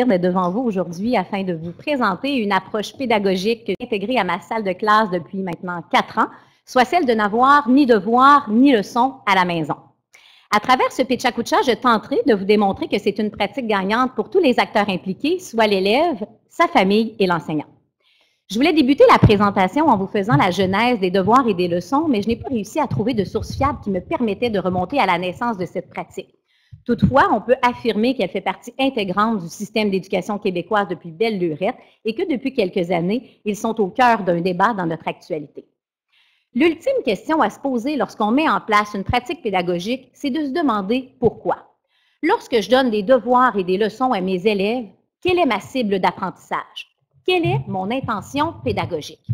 D'être devant vous aujourd'hui afin de vous présenter une approche pédagogique intégrée à ma salle de classe depuis maintenant 4 ans, soit celle de n'avoir ni devoir ni leçon à la maison. À travers ce pitch-à-coucha, je tenterai de vous démontrer que c'est une pratique gagnante pour tous les acteurs impliqués, soit l'élève, sa famille et l'enseignant. Je voulais débuter la présentation en vous faisant la genèse des devoirs et des leçons, mais je n'ai pas réussi à trouver de sources fiables qui me permettaient de remonter à la naissance de cette pratique. Toutefois, on peut affirmer qu'elle fait partie intégrante du système d'éducation québécoise depuis belle lurette et que depuis quelques années, ils sont au cœur d'un débat dans notre actualité. L'ultime question à se poser lorsqu'on met en place une pratique pédagogique, c'est de se demander pourquoi. Lorsque je donne des devoirs et des leçons à mes élèves, quelle est ma cible d'apprentissage? Quelle est mon intention pédagogique?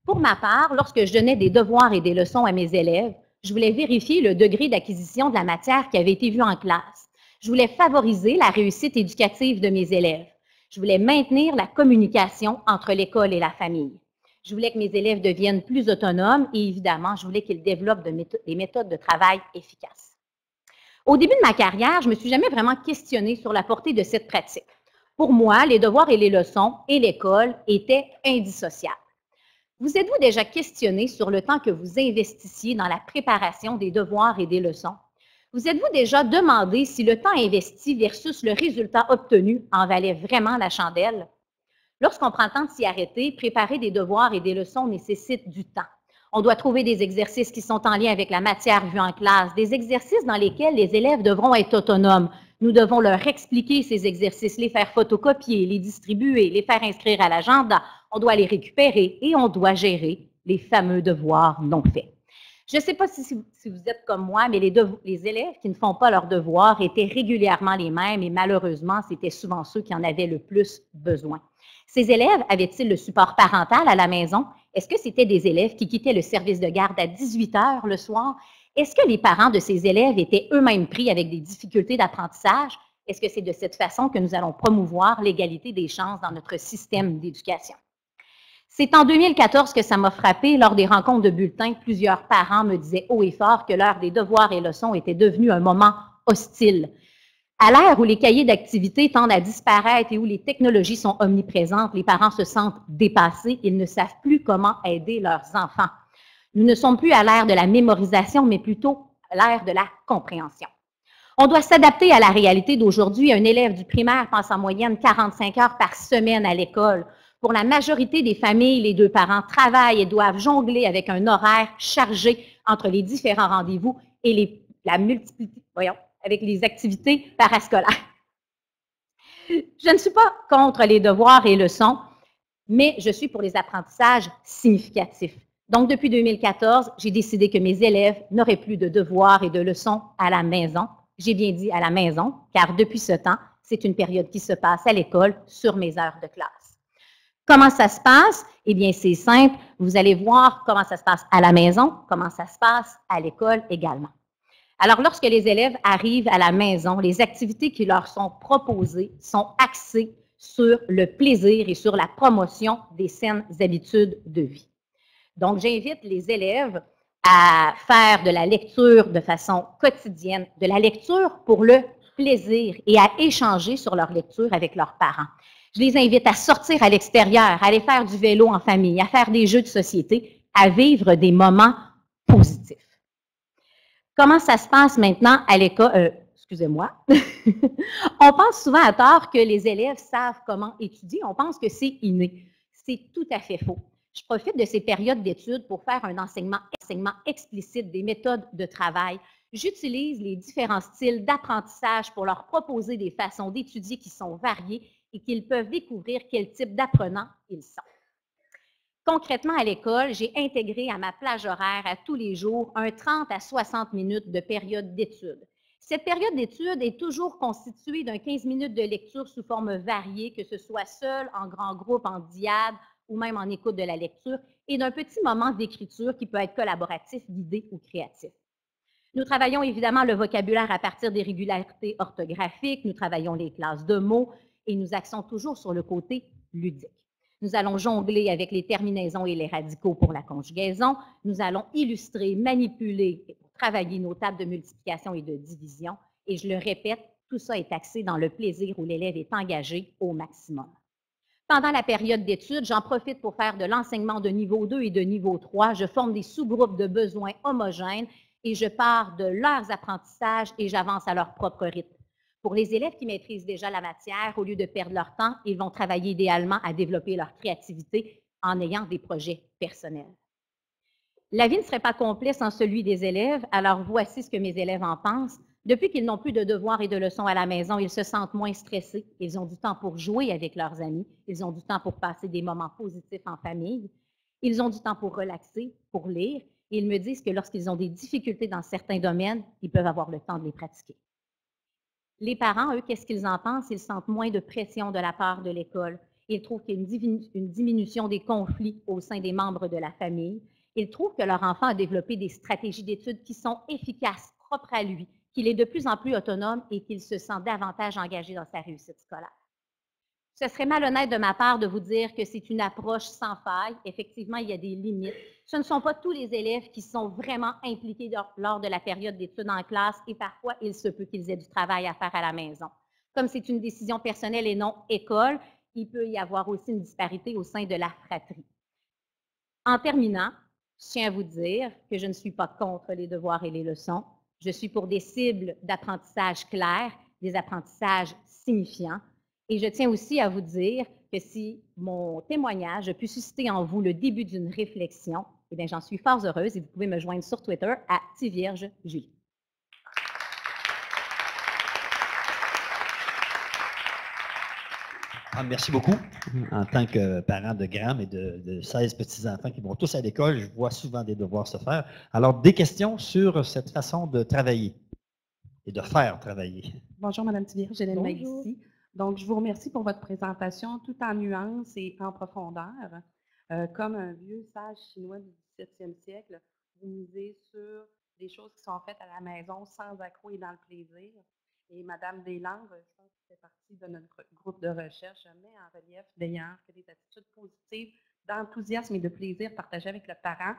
Pour ma part, lorsque je donnais des devoirs et des leçons à mes élèves, je voulais vérifier le degré d'acquisition de la matière qui avait été vue en classe. Je voulais favoriser la réussite éducative de mes élèves. Je voulais maintenir la communication entre l'école et la famille. Je voulais que mes élèves deviennent plus autonomes et évidemment, je voulais qu'ils développent des méthodes de travail efficaces. Au début de ma carrière, je ne me suis jamais vraiment questionnée sur la portée de cette pratique. Pour moi, les devoirs et les leçons et l'école étaient indissociables. Vous êtes-vous déjà questionné sur le temps que vous investissiez dans la préparation des devoirs et des leçons? Vous êtes-vous déjà demandé si le temps investi versus le résultat obtenu en valait vraiment la chandelle? Lorsqu'on prend le temps de s'y arrêter, préparer des devoirs et des leçons nécessite du temps. On doit trouver des exercices qui sont en lien avec la matière vue en classe, des exercices dans lesquels les élèves devront être autonomes. Nous devons leur expliquer ces exercices, les faire photocopier, les distribuer, les faire inscrire à l'agenda. On doit les récupérer et on doit gérer les fameux devoirs non faits. Je ne sais pas si vous êtes comme moi, mais les élèves qui ne font pas leurs devoirs étaient régulièrement les mêmes et malheureusement, c'était souvent ceux qui en avaient le plus besoin. Ces élèves avaient-ils le support parental à la maison? Est-ce que c'était des élèves qui quittaient le service de garde à 18 heures le soir? Est-ce que les parents de ces élèves étaient eux-mêmes pris avec des difficultés d'apprentissage? Est-ce que c'est de cette façon que nous allons promouvoir l'égalité des chances dans notre système d'éducation? C'est en 2014 que ça m'a frappé. Lors des rencontres de bulletins, plusieurs parents me disaient haut et fort que l'heure des devoirs et leçons était devenue un moment hostile. À l'ère où les cahiers d'activités tendent à disparaître et où les technologies sont omniprésentes, les parents se sentent dépassés. Ils ne savent plus comment aider leurs enfants. Nous ne sommes plus à l'ère de la mémorisation, mais plutôt à l'ère de la compréhension. On doit s'adapter à la réalité d'aujourd'hui. Un élève du primaire passe en moyenne 45 heures par semaine à l'école. Pour la majorité des familles, les deux parents travaillent et doivent jongler avec un horaire chargé entre les différents rendez-vous et avec les activités parascolaires. Je ne suis pas contre les devoirs et leçons, mais je suis pour les apprentissages significatifs. Donc, depuis 2014, j'ai décidé que mes élèves n'auraient plus de devoirs et de leçons à la maison. J'ai bien dit à la maison, car depuis ce temps, c'est une période qui se passe à l'école sur mes heures de classe. Comment ça se passe? Eh bien, c'est simple. Vous allez voir comment ça se passe à la maison, comment ça se passe à l'école également. Alors, lorsque les élèves arrivent à la maison, les activités qui leur sont proposées sont axées sur le plaisir et sur la promotion des saines habitudes de vie. Donc, j'invite les élèves à faire de la lecture de façon quotidienne, de la lecture pour le plaisir et à échanger sur leur lecture avec leurs parents. Je les invite à sortir à l'extérieur, à aller faire du vélo en famille, à faire des jeux de société, à vivre des moments positifs. Comment ça se passe maintenant à l'école? Excusez-moi. On pense souvent à tort que les élèves savent comment étudier. On pense que c'est inné. C'est tout à fait faux. Je profite de ces périodes d'études pour faire un enseignement explicite des méthodes de travail. J'utilise les différents styles d'apprentissage pour leur proposer des façons d'étudier qui sont variées et qu'ils peuvent découvrir quel type d'apprenants ils sont. Concrètement, à l'école, j'ai intégré à ma plage horaire à tous les jours un 30 à 60 minutes de période d'études. Cette période d'études est toujours constituée d'un 15 minutes de lecture sous forme variée, que ce soit seul, en grand groupe, en diade ou même en écoute de la lecture, et d'un petit moment d'écriture qui peut être collaboratif, guidé ou créatif. Nous travaillons évidemment le vocabulaire à partir des régularités orthographiques, nous travaillons les classes de mots et nous axons toujours sur le côté ludique. Nous allons jongler avec les terminaisons et les radicaux pour la conjugaison. Nous allons illustrer, manipuler et travailler nos tables de multiplication et de division. Et je le répète, Tout ça est axé dans le plaisir où l'élève est engagé au maximum. Pendant la période d'études, j'en profite pour faire de l'enseignement de niveau 2 et de niveau 3. Je forme des sous-groupes de besoins homogènes et je pars de leurs apprentissages et j'avance à leur propre rythme. Pour les élèves qui maîtrisent déjà la matière, au lieu de perdre leur temps, ils vont travailler idéalement à développer leur créativité en ayant des projets personnels. La vie ne serait pas complète sans celui des élèves, alors voici ce que mes élèves en pensent. Depuis qu'ils n'ont plus de devoirs et de leçons à la maison, ils se sentent moins stressés, ils ont du temps pour jouer avec leurs amis, ils ont du temps pour passer des moments positifs en famille, ils ont du temps pour relaxer, pour lire, et ils me disent que lorsqu'ils ont des difficultés dans certains domaines, ils peuvent avoir le temps de les pratiquer. Les parents, eux, qu'est-ce qu'ils en pensent? Ils sentent moins de pression de la part de l'école. Ils trouvent qu'il y a une diminution des conflits au sein des membres de la famille. Ils trouvent que leur enfant a développé des stratégies d'études qui sont efficaces, propres à lui, qu'il est de plus en plus autonome et qu'il se sent davantage engagé dans sa réussite scolaire. Ce serait malhonnête de ma part de vous dire que c'est une approche sans faille. Effectivement, il y a des limites. Ce ne sont pas tous les élèves qui sont vraiment impliqués lors de la période d'études en classe et parfois, il se peut qu'ils aient du travail à faire à la maison. Comme c'est une décision personnelle et non école, il peut y avoir aussi une disparité au sein de la fratrie. En terminant, je tiens à vous dire que je ne suis pas contre les devoirs et les leçons. Je suis pour des cibles d'apprentissage claires, des apprentissages signifiants. Et je tiens aussi à vous dire que si mon témoignage a pu susciter en vous le début d'une réflexion, eh bien, j'en suis fort heureuse et vous pouvez me joindre sur Twitter à @Tivierge Julie. Ah, merci beaucoup. En tant que parent de Graham et de 16 petits-enfants qui vont tous à l'école, je vois souvent des devoirs se faire. Alors, des questions sur cette façon de travailler et de faire travailler. Bonjour, Mme Tivierge, Hélène Maïssi. Donc, je vous remercie pour votre présentation, tout en nuances et en profondeur. Comme un vieux sage chinois du 17e siècle, vous misez sur des choses qui sont faites à la maison sans accroc et dans le plaisir. Et Mme Deslandes, je pense que c'est partie de notre groupe de recherche, met en relief d'ailleurs que des attitudes positives, d'enthousiasme et de plaisir partagées avec le parent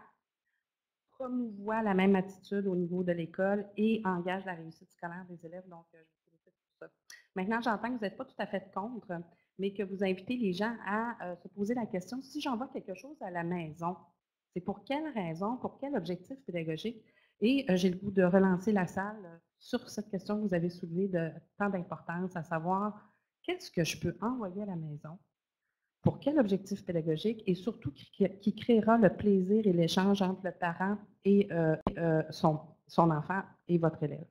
promouvoient la même attitude au niveau de l'école et engagent la réussite scolaire des élèves. Donc, je vous félicite pour ça. Maintenant, j'entends que vous n'êtes pas tout à fait contre, mais que vous invitez les gens à se poser la question, si j'envoie quelque chose à la maison, c'est pour quelle raison, pour quel objectif pédagogique? Et j'ai le goût de relancer la salle sur cette question que vous avez soulevée de tant d'importance, à savoir, qu'est-ce que je peux envoyer à la maison? Pour quel objectif pédagogique? Et surtout, qui créera le plaisir et l'échange entre le parent et son enfant et votre élève?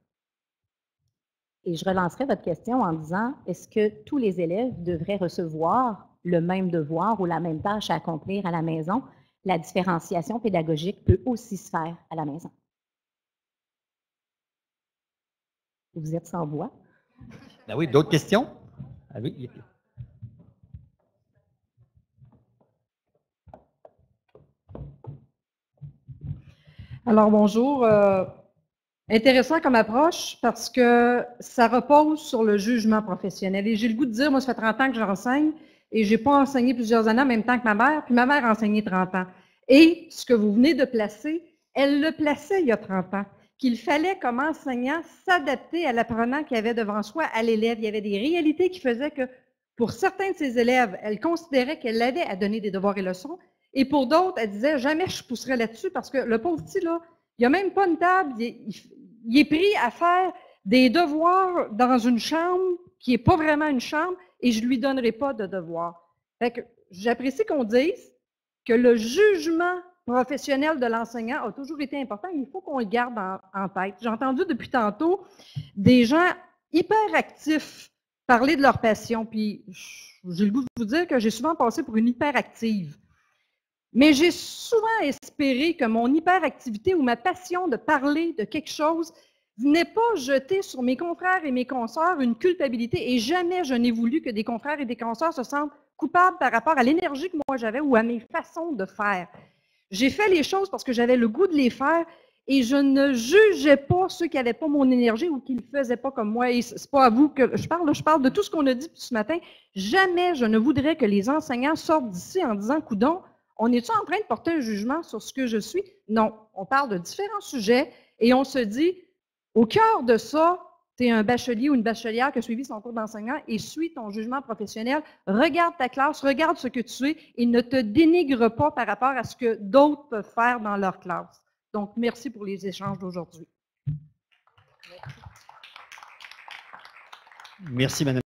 Et je relancerai votre question en disant, est-ce que tous les élèves devraient recevoir le même devoir ou la même tâche à accomplir à la maison? La différenciation pédagogique peut aussi se faire à la maison. Vous êtes sans voix? Ben oui, d'autres questions? Ah oui. Alors, bonjour. Intéressant comme approche parce que ça repose sur le jugement professionnel. Et j'ai le goût de dire, moi, ça fait 30 ans que j'enseigne et je n'ai pas enseigné plusieurs années en même temps que ma mère, puis ma mère a enseigné 30 ans. Et ce que vous venez de placer, elle le plaçait il y a 30 ans, qu'il fallait comme enseignant s'adapter à l'apprenant qu'il y avait devant soi, à l'élève. Il y avait des réalités qui faisaient que pour certains de ses élèves, elle considérait qu'elle avait à donner des devoirs et leçons, et pour d'autres, elle disait, jamais je pousserai là-dessus parce que le pauvre petit, là, il n'y a même pas une table, il est pris à faire des devoirs dans une chambre qui n'est pas vraiment une chambre et je ne lui donnerai pas de devoirs. Fait que j'apprécie qu'on dise que le jugement professionnel de l'enseignant a toujours été important. Il faut qu'on le garde en tête. J'ai entendu depuis tantôt des gens hyper actifs parler de leur passion. Puis j'ai le goût de vous dire que j'ai souvent passé pour une hyperactive. Mais j'ai souvent espéré que mon hyperactivité ou ma passion de parler de quelque chose n'est pas jeter sur mes confrères et mes consoeurs une culpabilité. Et jamais je n'ai voulu que des confrères et des consoeurs se sentent coupables par rapport à l'énergie que moi j'avais ou à mes façons de faire. J'ai fait les choses parce que j'avais le goût de les faire et je ne jugeais pas ceux qui n'avaient pas mon énergie ou qui ne le faisaient pas comme moi. Et ce n'est pas à vous que je parle de tout ce qu'on a dit ce matin. Jamais je ne voudrais que les enseignants sortent d'ici en disant « Coudon, on est-tu en train de porter un jugement sur ce que je suis? » Non, on parle de différents sujets et on se dit, au cœur de ça, tu es un bachelier ou une bachelière qui a suivi son cours d'enseignement et suis ton jugement professionnel. Regarde ta classe, regarde ce que tu es et ne te dénigre pas par rapport à ce que d'autres peuvent faire dans leur classe. Donc, merci pour les échanges d'aujourd'hui. Merci, Mme